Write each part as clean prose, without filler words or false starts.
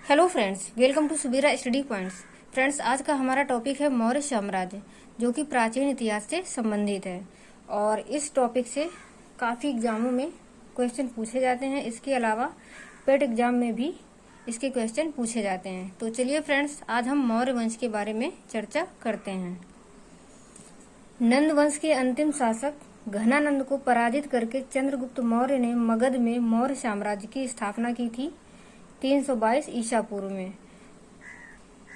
Hello friends, welcome to Subira study points. Friends, आज का हमारा टॉपिक है मौर्य साम्राज्य, जो कि प्राचीन इतिहास से संबंधित है और इस टॉपिक से काफ़ी एग्जामों में क्वेश्चन पूछे जाते हैं। इसके अलावा पेट एग्जाम में भी इसके क्वेश्चन पूछे जाते हैं। तो चलिए फ्रेंड्स, आज हम मौर्य वंश के बारे में चर्चा करते हैं। नंद वंश के अंतिम शासक घनानंद को पराजित करके चंद्रगुप्त मौर्य ने मगध में मौर्य साम्राज्य की स्थापना की थी 322 ईसा पूर्व में।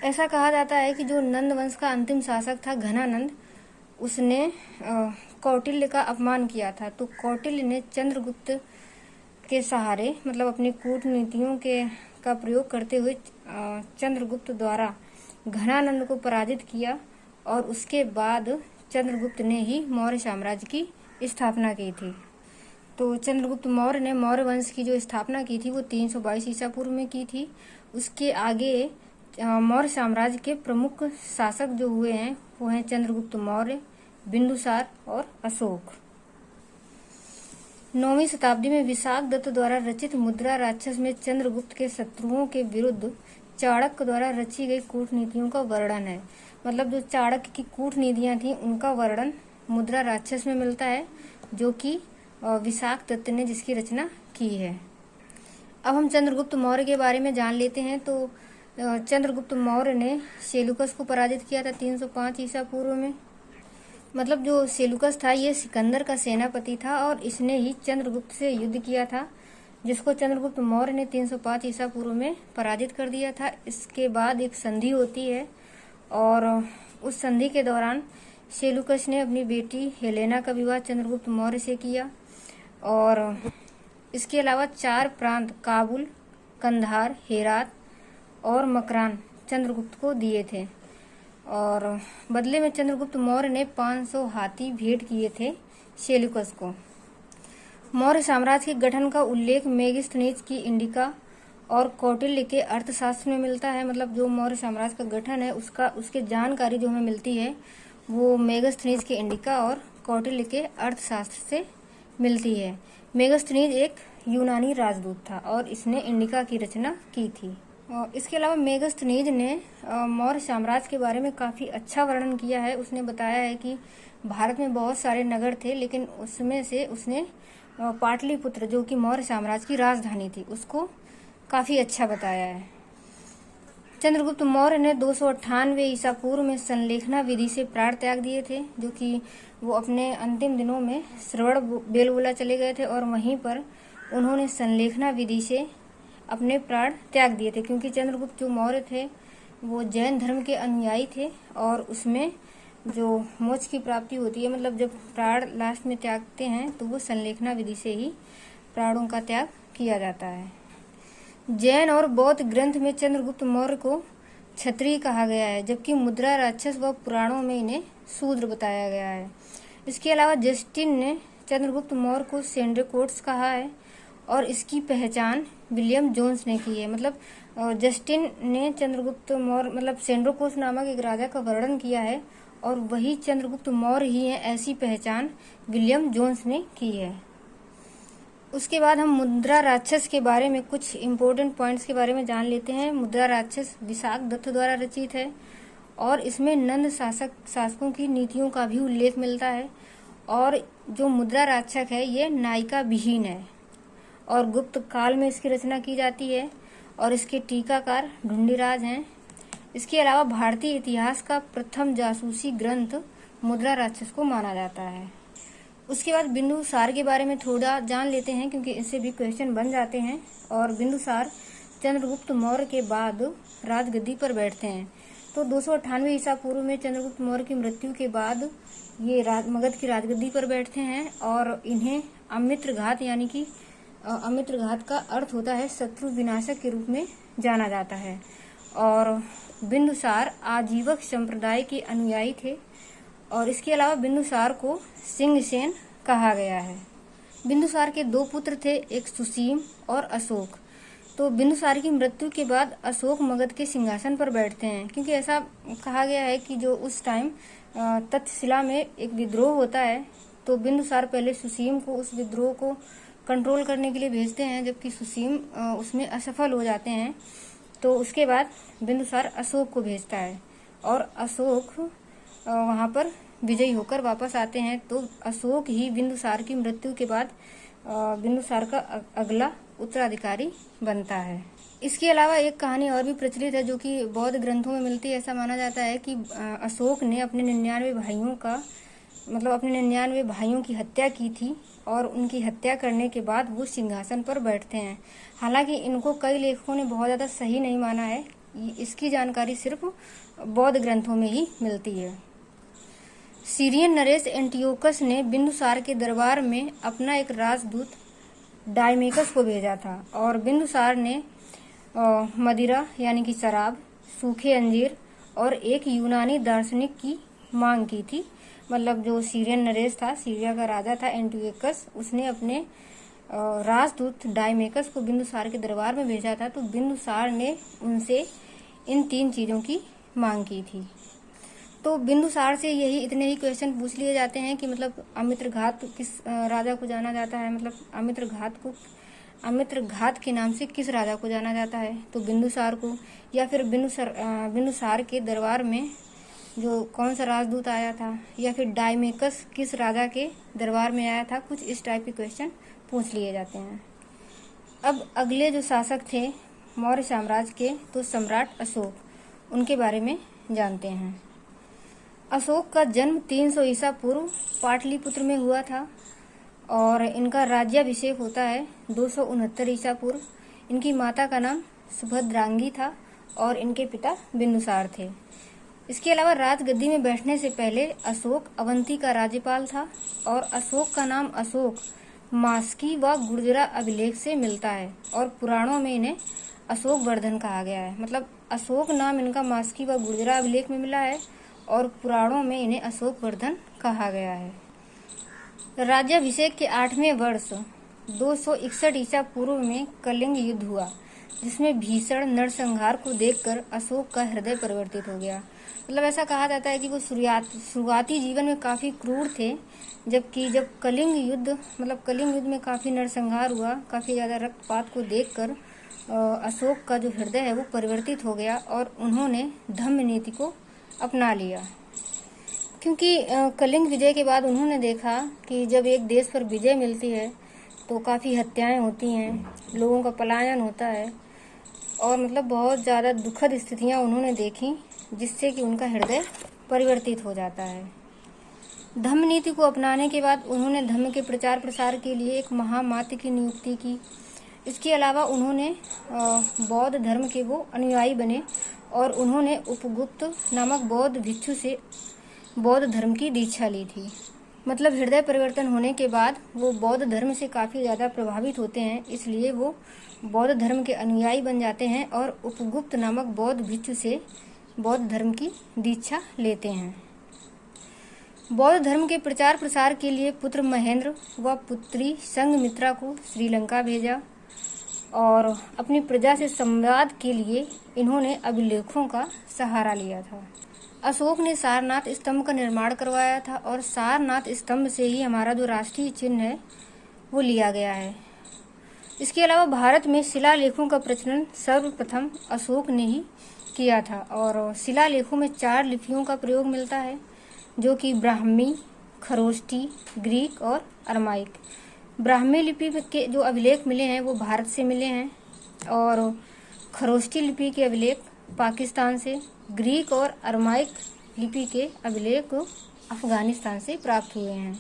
ऐसा कहा जाता है कि जो नंद वंश का अंतिम शासक था घनानंद, उसने कौटिल्य का अपमान किया था। तो कौटिल्य ने चंद्रगुप्त के सहारे, मतलब अपनी कूटनीतियों का प्रयोग करते हुए चंद्रगुप्त द्वारा घनानंद को पराजित किया और उसके बाद चंद्रगुप्त ने ही मौर्य साम्राज्य की स्थापना की थी। तो चंद्रगुप्त मौर्य ने मौर्य वंश की जो स्थापना की थी वो 322 ईसा पूर्व में की थी। उसके आगे मौर्य साम्राज्य के प्रमुख शासक जो हुए हैं वो हैं चंद्रगुप्त मौर्य, बिंदुसार और अशोक। 9वीं शताब्दी में विशाख दत्त द्वारा रचित मुद्रा राक्षस में चंद्रगुप्त के शत्रुओं के विरुद्ध चाणक्य द्वारा रची गई कूटनीतियों का वर्णन है। मतलब जो चाणक्य की कूटनीतियां थी उनका वर्णन मुद्रा राक्षस में मिलता है, जो कि विशाख दत्त ने जिसकी रचना की है। अब हम चंद्रगुप्त मौर्य के बारे में जान लेते हैं। तो चंद्रगुप्त मौर्य ने सेलुकस को पराजित किया था 305 ईसा पूर्व में। मतलब जो सेलुकस था ये सिकंदर का सेनापति था और इसने ही चंद्रगुप्त से युद्ध किया था, जिसको चंद्रगुप्त मौर्य ने 305 ईसा पूर्व में पराजित कर दिया था। इसके बाद एक संधि होती है और उस संधि के दौरान सेलुकस ने अपनी बेटी हेलेना का विवाह चंद्रगुप्त मौर्य से किया और इसके अलावा 4 प्रांत काबुल, कंधार, हेरात और मकरान चंद्रगुप्त को दिए थे और बदले में चंद्रगुप्त मौर्य ने 500 हाथी भेंट किए थे सेलुकस को। मौर्य साम्राज्य के गठन का उल्लेख मेगस्थनीज की इंडिका और कौटिल्य के अर्थशास्त्र में मिलता है। मतलब जो मौर्य साम्राज्य का गठन है उसके जानकारी जो हमें मिलती है वो मेगस्थनीज के इंडिका और कौटिल्य के अर्थशास्त्र से मिलती है। मेगस्थनीज एक यूनानी राजदूत था और इसने इंडिका की रचना की थी। और इसके अलावा मेगस्थनीज ने मौर्य साम्राज्य के बारे में काफ़ी अच्छा वर्णन किया है। उसने बताया है कि भारत में बहुत सारे नगर थे, लेकिन उसमें से उसने पाटलिपुत्र, जो कि मौर्य साम्राज्य की राजधानी थी, उसको काफ़ी अच्छा बताया है। चंद्रगुप्त मौर्य ने 298 ईसा पूर्व में संलेखना विधि से प्राण त्याग दिए थे, जो कि वो अपने अंतिम दिनों में श्रवण बेलगोला चले गए थे और वहीं पर उन्होंने संलेखना विधि से अपने प्राण त्याग दिए थे। क्योंकि चंद्रगुप्त जो मौर्य थे वो जैन धर्म के अनुयायी थे और उसमें जो मोक्ष की प्राप्ति होती है, मतलब जब प्राण लास्ट में त्यागते हैं तो वो संलेखना विधि से ही प्राणों का त्याग किया जाता है। जैन और बौद्ध ग्रंथ में चंद्रगुप्त मौर्य को क्षत्रिय कहा गया है, जबकि मुद्रा राक्षस व पुराणों में इन्हें शूद्र बताया गया है। इसके अलावा जस्टिन ने चंद्रगुप्त मौर्य को सेंड्रिकोट्स कहा है और इसकी पहचान विलियम जोन्स ने की है। मतलब जस्टिन ने चंद्रगुप्त मौर्य, मतलब सेंड्रिकोट्स नामक एक राजा का वर्णन किया है और वही चंद्रगुप्त मौर्य ही है, ऐसी पहचान विलियम जोन्स ने की है। उसके बाद हम मुद्रा राक्षस के बारे में कुछ इम्पोर्टेंट पॉइंट्स के बारे में जान लेते हैं। मुद्रा राक्षस विशाख दत्त द्वारा रचित है और इसमें नंद शासकों की नीतियों का भी उल्लेख मिलता है और जो मुद्रा राक्षस है ये नायिका विहीन है और गुप्त काल में इसकी रचना की जाती है और इसके टीकाकार ढूंढीराज हैं। इसके अलावा भारतीय इतिहास का प्रथम जासूसी ग्रंथ मुद्रा राक्षस को माना जाता है। उसके बाद बिंदुसार के बारे में थोड़ा जान लेते हैं, क्योंकि इससे भी क्वेश्चन बन जाते हैं। और बिंदुसार चंद्रगुप्त मौर्य के बाद राजगद्दी पर बैठते हैं। तो 298 ईसा पूर्व में चंद्रगुप्त मौर्य की मृत्यु के बाद ये मगध की राजगद्दी पर बैठते हैं और इन्हें अमित्र घात, यानी कि अमित्र घात का अर्थ होता है शत्रु विनाशक के रूप में जाना जाता है। और बिंदुसार आजीवक संप्रदाय के अनुयायी थे और इसके अलावा बिंदुसार को सिंहसेन कहा गया है। बिंदुसार के 2 पुत्र थे, एक सुसीम और अशोक। तो बिंदुसार की मृत्यु के बाद अशोक मगध के सिंहासन पर बैठते हैं, क्योंकि ऐसा कहा गया है कि जो उस टाइम तक्षशिला में एक विद्रोह होता है, तो बिंदुसार पहले सुसीम को उस विद्रोह को कंट्रोल करने के लिए भेजते हैं, जबकि सुसीम उसमें असफल हो जाते हैं तो उसके बाद बिंदुसार अशोक को भेजता है और अशोक वहां पर विजयी होकर वापस आते हैं। तो अशोक ही बिंदुसार की मृत्यु के बाद बिंदुसार का अगला उत्तराधिकारी बनता है। इसके अलावा एक कहानी और भी प्रचलित है जो कि बौद्ध ग्रंथों में मिलती है। ऐसा माना जाता है कि अशोक ने अपने 99 भाइयों की हत्या की थी और उनकी हत्या करने के बाद वो सिंहासन पर बैठते हैं। हालांकि इनको कई लेखकों ने बहुत ज्यादा सही नहीं माना है। इसकी जानकारी सिर्फ बौद्ध ग्रंथों में ही मिलती है। सीरियन नरेश एंटियोकस ने बिंदुसार के दरबार में अपना एक राजदूत डायमेकस को भेजा था और बिंदुसार ने मदिरा यानी कि शराब, सूखे अंजीर और एक यूनानी दार्शनिक की मांग की थी। मतलब जो सीरियन नरेश था, सीरिया का राजा था एंटियोकस, उसने अपने राजदूत डायमेकस को बिंदुसार के दरबार में भेजा था। तो बिंदुसार ने उनसे इन 3 चीजों की मांग की थी। तो बिंदुसार से यही इतने ही क्वेश्चन पूछ लिए जाते हैं कि मतलब अमित्रघात किस राजा को जाना जाता है, मतलब अमित्रघात के नाम से किस राजा को जाना जाता है, तो बिंदुसार को। या फिर बिंदुसार के दरबार में जो कौन सा राजदूत आया था, या फिर डायमेकस किस राजा के दरबार में आया था। कुछ इस टाइप के क्वेश्चन पूछ लिए जाते हैं। अब अगले जो शासक थे मौर्य साम्राज्य के, तो सम्राट अशोक, उनके बारे में जानते हैं। अशोक का जन्म 300 ईसा पूर्व पाटलिपुत्र में हुआ था और इनका राज्याभिषेक होता है 269 ईसा पूर्व। इनकी माता का नाम सुभद्रांगी था और इनके पिता बिंदुसार थे। इसके अलावा राजगद्दी में बैठने से पहले अशोक अवंती का राज्यपाल था और अशोक का नाम अशोक मास्की व गुर्जरा अभिलेख से मिलता है और पुराणों में इन्हें अशोक वर्धन कहा गया है। मतलब अशोक नाम इनका मास्की व गुर्जरा अभिलेख में मिला है और पुराणों में इन्हें अशोक वर्धन कहा गया है। राज्याभिषेक के 8वें वर्ष 261 ईसा पूर्व में कलिंग युद्ध हुआ, जिसमें भीषण नरसंहार को देखकर अशोक का हृदय परिवर्तित हो गया। मतलब ऐसा कहा जाता है कि वो शुरुआती जीवन में काफी क्रूर थे, जबकि जब कलिंग युद्ध में काफी नरसंहार हुआ, काफी ज्यादा रक्तपात को देखकर अशोक का जो हृदय है वो परिवर्तित हो गया और उन्होंने धम्म नीति को अपना लिया। क्योंकि कलिंग विजय के बाद उन्होंने देखा कि जब एक देश पर विजय मिलती है तो काफी हत्याएं होती हैं, लोगों का पलायन होता है और मतलब बहुत ज्यादा दुखद स्थितियां उन्होंने देखी, जिससे कि उनका हृदय परिवर्तित हो जाता है। धम्म नीति को अपनाने के बाद उन्होंने धम्म के प्रचार प्रसार के लिए एक महामात्य की नियुक्ति की। इसके अलावा उन्होंने बौद्ध धर्म के वो अनुयायी बने और उन्होंने उपगुप्त नामक बौद्ध भिक्षु से बौद्ध धर्म की दीक्षा ली थी। मतलब हृदय परिवर्तन होने के बाद वो बौद्ध धर्म से काफी ज्यादा प्रभावित होते हैं, इसलिए वो बौद्ध धर्म के अनुयायी बन जाते हैं और उपगुप्त नामक बौद्ध भिक्षु से बौद्ध धर्म की दीक्षा लेते हैं। बौद्ध धर्म के प्रचार प्रसार के लिए पुत्र महेंद्र व पुत्री संघमित्रा को श्रीलंका भेजा और अपनी प्रजा से संवाद के लिए इन्होंने अभिलेखों का सहारा लिया था। अशोक ने सारनाथ स्तंभ का निर्माण करवाया था और सारनाथ स्तंभ से ही हमारा जो राष्ट्रीय चिन्ह है वो लिया गया है। इसके अलावा भारत में शिलालेखों का प्रचलन सर्वप्रथम अशोक ने ही किया था और शिलालेखों में 4 लिपियों का प्रयोग मिलता है, जो कि ब्राह्मी, खरोष्टी, ग्रीक और अरमाइक। ब्राह्मी लिपि के जो अभिलेख मिले हैं वो भारत से मिले हैं और खरोष्टी लिपि के अभिलेख पाकिस्तान से, ग्रीक और अरमाइक लिपि के अभिलेख अफगानिस्तान से प्राप्त हुए हैं।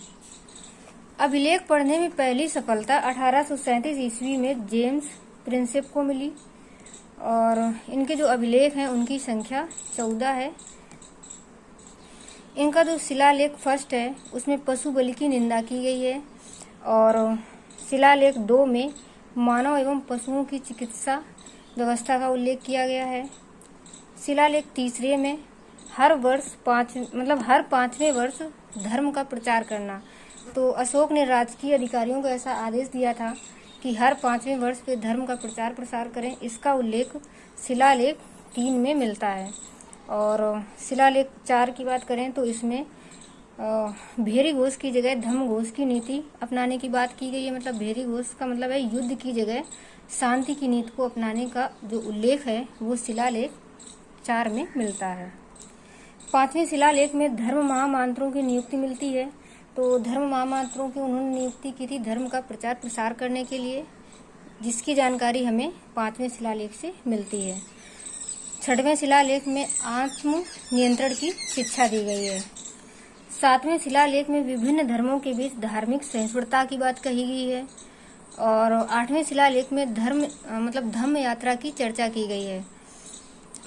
अभिलेख पढ़ने में पहली सफलता 1837 ईस्वी में जेम्स प्रिंसेप को मिली और इनके जो अभिलेख हैं उनकी संख्या 14 है। इनका जो शिलालेख फर्स्ट है उसमें पशु बलि की निंदा की गई है और शिलालेख 2 में मानव एवं पशुओं की चिकित्सा व्यवस्था का उल्लेख किया गया है। शिलालेख 3 में हर 5वें वर्ष धर्म का प्रचार करना। तो अशोक ने राजकीय अधिकारियों को ऐसा आदेश दिया था कि हर 5वें वर्ष पे धर्म का प्रचार प्रसार करें। इसका उल्लेख शिलालेख 3 में मिलता है। और शिलालेख 4 की बात करें तो इसमें भेरी घोष की जगह धम्म घोष की नीति अपनाने की बात की गई है। मतलब भेरी घोष का मतलब है युद्ध की जगह शांति की नीति को अपनाने का जो उल्लेख है वो शिलालेख 4 में मिलता है। 5वें शिलालेख में धर्म महामंत्रों की नियुक्ति मिलती है। तो धर्म महामंत्रों की उन्होंने नियुक्ति की थी धर्म का प्रचार प्रसार करने के लिए, जिसकी जानकारी हमें 5वें शिलालेख से मिलती है। 6वें शिलालेख में आत्म नियंत्रण की शिक्षा दी गई है। 7वें शिलालेख में विभिन्न धर्मों के बीच धार्मिक सहिष्णुता की बात कही गई है। और 8वें शिलालेख में धम्म यात्रा की चर्चा की गई है।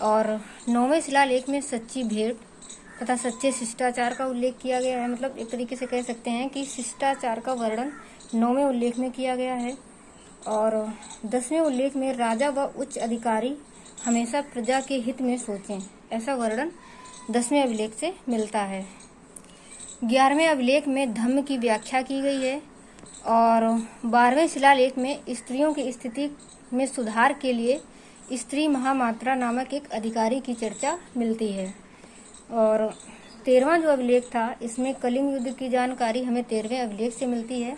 और 9वें शिलालेख में सच्ची भेंट तथा सच्चे शिष्टाचार का उल्लेख किया गया है। मतलब एक तरीके से कह सकते हैं कि शिष्टाचार का वर्णन 9वें उल्लेख में किया गया है। और 10वें उल्लेख में राजा व उच्च अधिकारी हमेशा प्रजा के हित में सोचें, ऐसा वर्णन 10वें अभिलेख से मिलता है। 11वें अभिलेख में धम्म की व्याख्या की गई है। और 12वें शिलालेख में स्त्रियों की स्थिति में सुधार के लिए स्त्री महामात्रा नामक एक अधिकारी की चर्चा मिलती है। और 13वां जो अभिलेख था इसमें कलिंग युद्ध की जानकारी हमें 13वें अभिलेख से मिलती है।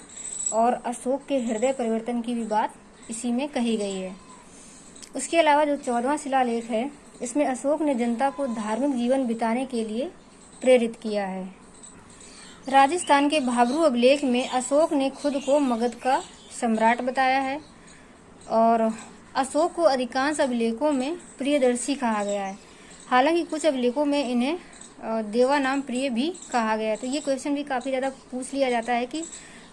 और अशोक के हृदय परिवर्तन की भी बात इसी में कही गई है। उसके अलावा जो 14वां शिलालेख है इसमें अशोक ने जनता को धार्मिक जीवन बिताने के लिए प्रेरित किया है। राजस्थान के भाबरू अभिलेख में अशोक ने खुद को मगध का सम्राट बताया है। और अशोक को अधिकांश अभिलेखों में प्रियदर्शी कहा गया है। हालांकि कुछ अभिलेखों में इन्हें देवा नाम प्रिय भी कहा गया है। तो ये क्वेश्चन भी काफ़ी ज़्यादा पूछ लिया जाता है कि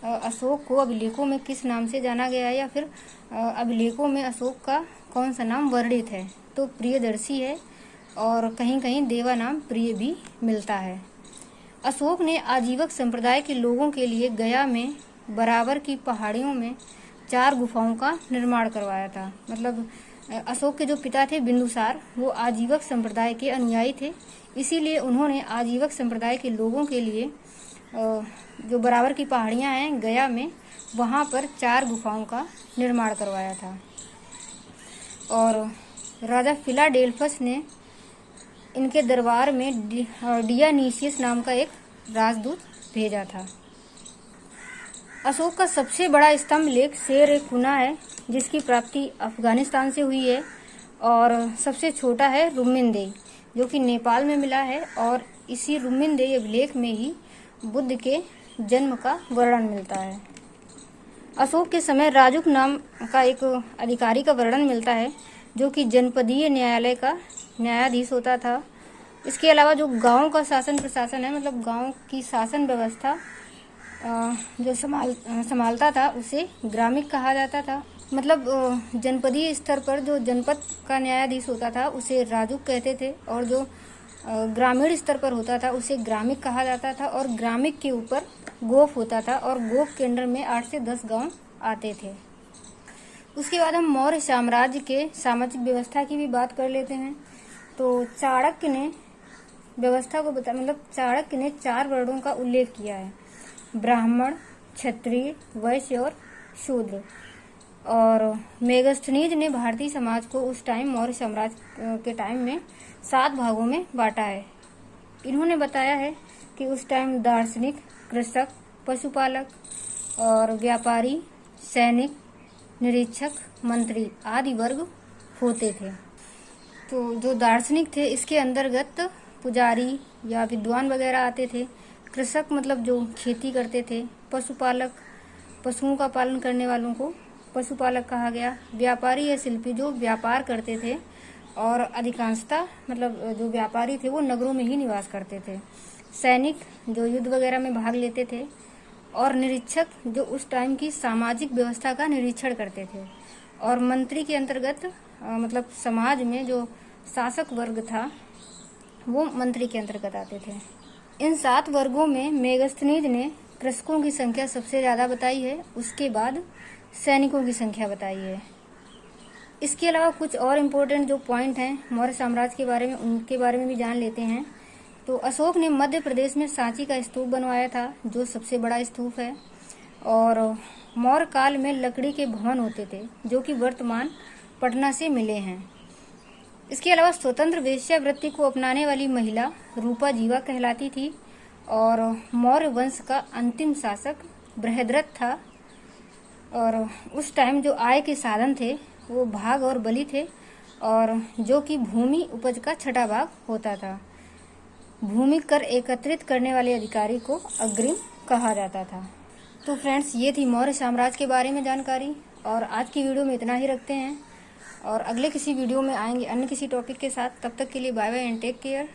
अशोक को अभिलेखों में किस नाम से जाना गया है, या फिर अभिलेखों में अशोक का कौन सा नाम वर्णित है। तो प्रियदर्शी है और कहीं कहीं देवा नाम प्रिय भी मिलता है। अशोक ने आजीवक संप्रदाय के लोगों के लिए गया में बराबर की पहाड़ियों में 4 गुफाओं का निर्माण करवाया था। मतलब अशोक के जो पिता थे बिंदुसार, वो आजीवक संप्रदाय के अनुयायी थे, इसीलिए उन्होंने आजीवक संप्रदाय के लोगों के लिए जो बराबर की पहाड़ियां हैं गया में, वहां पर 4 गुफाओं का निर्माण करवाया था। और राजा फिलाडेल्फस ने इनके दरबार में डियानीसियस नाम का एक राजदूत भेजा था। अशोक का सबसे बड़ा स्तंभ लेख शेर-ए-कुना है, जिसकी प्राप्ति अफगानिस्तान से हुई है। और सबसे छोटा है रुम्मिनदेई, जो कि नेपाल में मिला है। और इसी रुम्मिनदेई अभिलेख में ही बुद्ध के जन्म का वर्णन मिलता है। अशोक के समय राजुक नाम का एक अधिकारी का वर्णन मिलता है, जो कि जनपदीय न्यायालय का न्यायाधीश होता था। इसके अलावा जो गांव का शासन प्रशासन है, मतलब गांव की शासन व्यवस्था जो संभालता था, उसे ग्रामिक कहा जाता था। मतलब जनपदीय स्तर पर जो जनपद का न्यायाधीश होता था उसे राजुक कहते थे, और जो ग्रामीण स्तर पर होता था उसे ग्रामिक कहा जाता था। और ग्रामिक के ऊपर गोप होता था, और गोप के अंडर में 8 से 10 गांव आते थे। उसके बाद हम मौर्य साम्राज्य के सामाजिक व्यवस्था की भी बात कर लेते हैं। तो चाणक्य ने व्यवस्था को चाणक्य ने 4 वर्णों का उल्लेख किया है: ब्राह्मण, क्षत्रिय, वैश्य और शूद्र। और मेगस्थनीज ने भारतीय समाज को उस टाइम मौर्य साम्राज्य के टाइम में 7 भागों में बांटा है। इन्होंने बताया है कि उस टाइम दार्शनिक, कृषक, पशुपालक और व्यापारी, सैनिक, निरीक्षक, मंत्री आदि वर्ग होते थे। तो जो दार्शनिक थे इसके अंतर्गत पुजारी या विद्वान वगैरह आते थे। कृषक मतलब जो खेती करते थे। पशुपालक, पशुओं का पालन करने वालों को पशुपालक कहा गया। व्यापारी या शिल्पी जो व्यापार करते थे, और अधिकांशतः मतलब जो व्यापारी थे वो नगरों में ही निवास करते थे। सैनिक जो युद्ध वगैरह में भाग लेते थे। और निरीक्षक जो उस टाइम की सामाजिक व्यवस्था का निरीक्षण करते थे। और मंत्री के अंतर्गत मतलब समाज में जो शासक वर्ग था वो मंत्री के अंतर्गत आते थे। इन 7 वर्गों में मेगस्थनीज ने कृषकों की संख्या सबसे ज्यादा बताई है, उसके बाद सैनिकों की संख्या बताई है। इसके अलावा कुछ और इम्पोर्टेंट जो पॉइंट हैं मौर्य साम्राज्य के बारे में, उनके बारे में भी जान लेते हैं। तो अशोक ने मध्य प्रदेश में सांची का स्तूप बनवाया था, जो सबसे बड़ा स्तूप है। और मौर्य काल में लकड़ी के भवन होते थे, जो कि वर्तमान पटना से मिले हैं। इसके अलावा स्वतंत्र वेश्यावृत्ति को अपनाने वाली महिला रूपा जीवा कहलाती थी। और मौर्य वंश का अंतिम शासक बृहद्रथ था। और उस टाइम जो आय के साधन थे वो भाग और बलि थे, और जो कि भूमि उपज का छठा भाग होता था। भूमि कर एकत्रित करने वाले अधिकारी को अग्रिम कहा जाता था। तो फ्रेंड्स, ये थी मौर्य साम्राज्य के बारे में जानकारी, और आज की वीडियो में इतना ही रखते हैं, और अगले किसी वीडियो में आएंगे अन्य किसी टॉपिक के साथ। तब तक के लिए bye bye and take care.